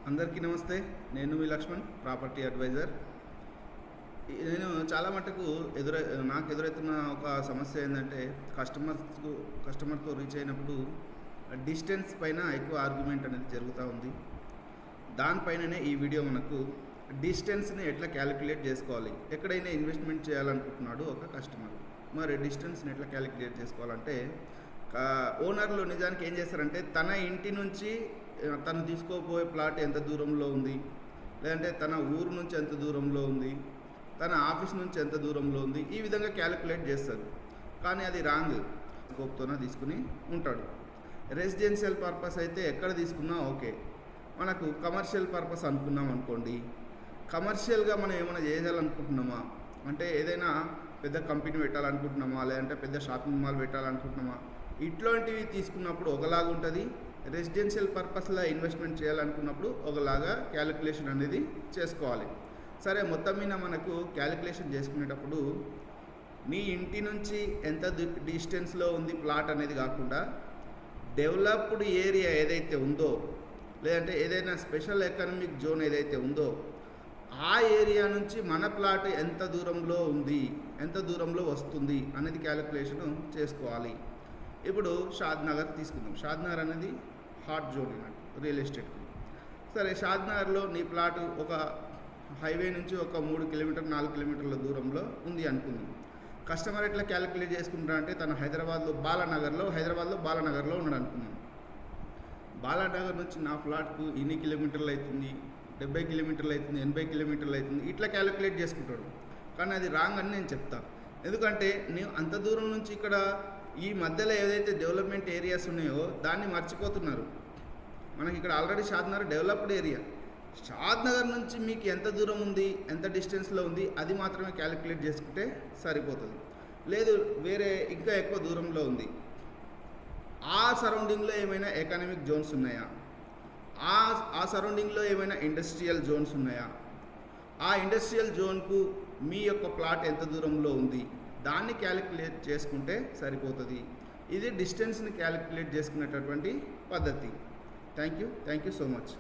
అందరికీ నమస్తే. నేను మీ లక్ష్మణ్, ప్రాపర్టీ అడ్వైజర్. నేను చాలా మటుకు నాకు ఎదురవుతున్న ఒక సమస్య ఏంటంటే కస్టమర్తో రీచ్ అయినప్పుడు డిస్టెన్స్ పైన ఎక్కువ ఆర్గ్యుమెంట్ అనేది జరుగుతూ ఉంది. దానిపైననే ఈ వీడియో మనకు డిస్టెన్స్ని ఎట్లా క్యాలిక్యులేట్ చేసుకోవాలి. ఎక్కడైనా ఇన్వెస్ట్మెంట్ చేయాలనుకుంటున్నాడు ఒక కస్టమర్, మరి డిస్టెన్స్ని ఎట్లా క్యాలిక్యులేట్ చేసుకోవాలంటే ఓనర్లు నిజానికి ఏం చేస్తారంటే తన ఇంటి నుంచి తను తీసుకోపోయే ప్లాట్ ఎంత దూరంలో ఉంది, లేదంటే తన ఊరు నుంచి ఎంత దూరంలో ఉంది, తన ఆఫీస్ నుంచి ఎంత దూరంలో ఉంది, ఈ విధంగా క్యాలిక్యులేట్ చేస్తారు. కానీ అది రాంగ్. స్కోప్తోనే తీసుకుని ఉంటాడు. రెసిడెన్షియల్ పర్పస్ అయితే ఎక్కడ తీసుకున్నా ఓకే. మనకు కమర్షియల్ పర్పస్ అనుకున్నాం అనుకోండి, కమర్షియల్గా మనం ఏమైనా చేయాలనుకుంటున్నామా అంటే ఏదైనా పెద్ద కంపెనీ పెట్టాలనుకుంటున్నామా, లేదంటే పెద్ద షాపింగ్ మాల్ పెట్టాలనుకుంటున్నామా, ఇట్లాంటివి తీసుకున్నప్పుడు ఒకలాగా ఉంటుంది. రెసిడెన్షియల్ పర్పస్లో ఇన్వెస్ట్మెంట్ చేయాలనుకున్నప్పుడు ఒకలాగా క్యాలిక్యులేషన్ అనేది చేసుకోవాలి. సరే, మొత్తం మీద మనకు క్యాలిక్యులేషన్ చేసుకునేటప్పుడు మీ ఇంటి నుంచి ఎంత డిస్టెన్స్లో ఉంది ప్లాట్ అనేది కాకుండా డెవలప్డ్ ఏరియా ఏదైతే ఉందో, లేదంటే ఏదైనా స్పెషల్ ఎకనామిక్ జోన్ ఏదైతే ఉందో ఆ ఏరియా నుంచి మన ప్లాట్ ఎంత దూరంలో ఉంది, ఎంత దూరంలో వస్తుంది అనేది క్యాలిక్యులేషన్ చేసుకోవాలి. ఇప్పుడు షాద్నగర్ తీసుకుందాం. షాద్నగర్ అనేది హాట్ జోన్ అన్నట్టు రియల్ ఎస్టేట్కి. సరే, షాద్నగర్లో నీ ప్లాట్ ఒక హైవే నుంచి ఒక 3 కిలోమీటర్ 4 కిలోమీటర్ల దూరంలో ఉంది అనుకుందాం. కస్టమర్ ఎట్లా క్యాలిక్యులేట్ చేసుకుంటారంటే తను హైదరాబాద్లో బాలానగర్లో ఉన్నాడు అనుకుందాం. బాలానగర్ నుంచి నా ఫ్లాట్కు ఇన్ని కిలోమీటర్లు అవుతుంది, 70 కిలోమీటర్లు అవుతుంది, 80 కిలోమీటర్లు అవుతుంది, ఇట్లా క్యాలిక్యులేట్ చేసుకుంటాడు. కానీ అది రాంగ్ అని నేను చెప్తాను. ఎందుకంటే నేను అంత దూరం నుంచి ఇక్కడ ఈ మధ్యలో ఏదైతే డెవలప్మెంట్ ఏరియాస్ ఉన్నాయో దాన్ని మర్చిపోతున్నారు. మనకి ఇక్కడ already Shadnagar developed area. Shadnagar నుంచి మీకు ఎంత దూరం ఉంది, ఎంత డిస్టెన్స్లో ఉంది అది మాత్రమే క్యాలిక్యులేట్ చేసుకుంటే సరిపోతుంది. లేదు వేరే ఇంకా ఎక్కువ దూరంలో ఉంది, ఆ సరౌండింగ్లో ఏమైనా ఎకనామిక్ జోన్స్ ఉన్నాయా, ఆ సరౌండింగ్లో ఏమైనా ఇండస్ట్రియల్ జోన్స్ ఉన్నాయా, ఆ ఇండస్ట్రియల్ జోన్కు మీ యొక్క ప్లాట్ ఎంత దూరంలో ఉంది దాన్ని క్యాలిక్యులేట్ చేసుకుంటే సరిపోతుంది. ఇది డిస్టెన్స్ని క్యాలిక్యులేట్ చేసుకునేటటువంటి పద్ధతి. Thank you so much.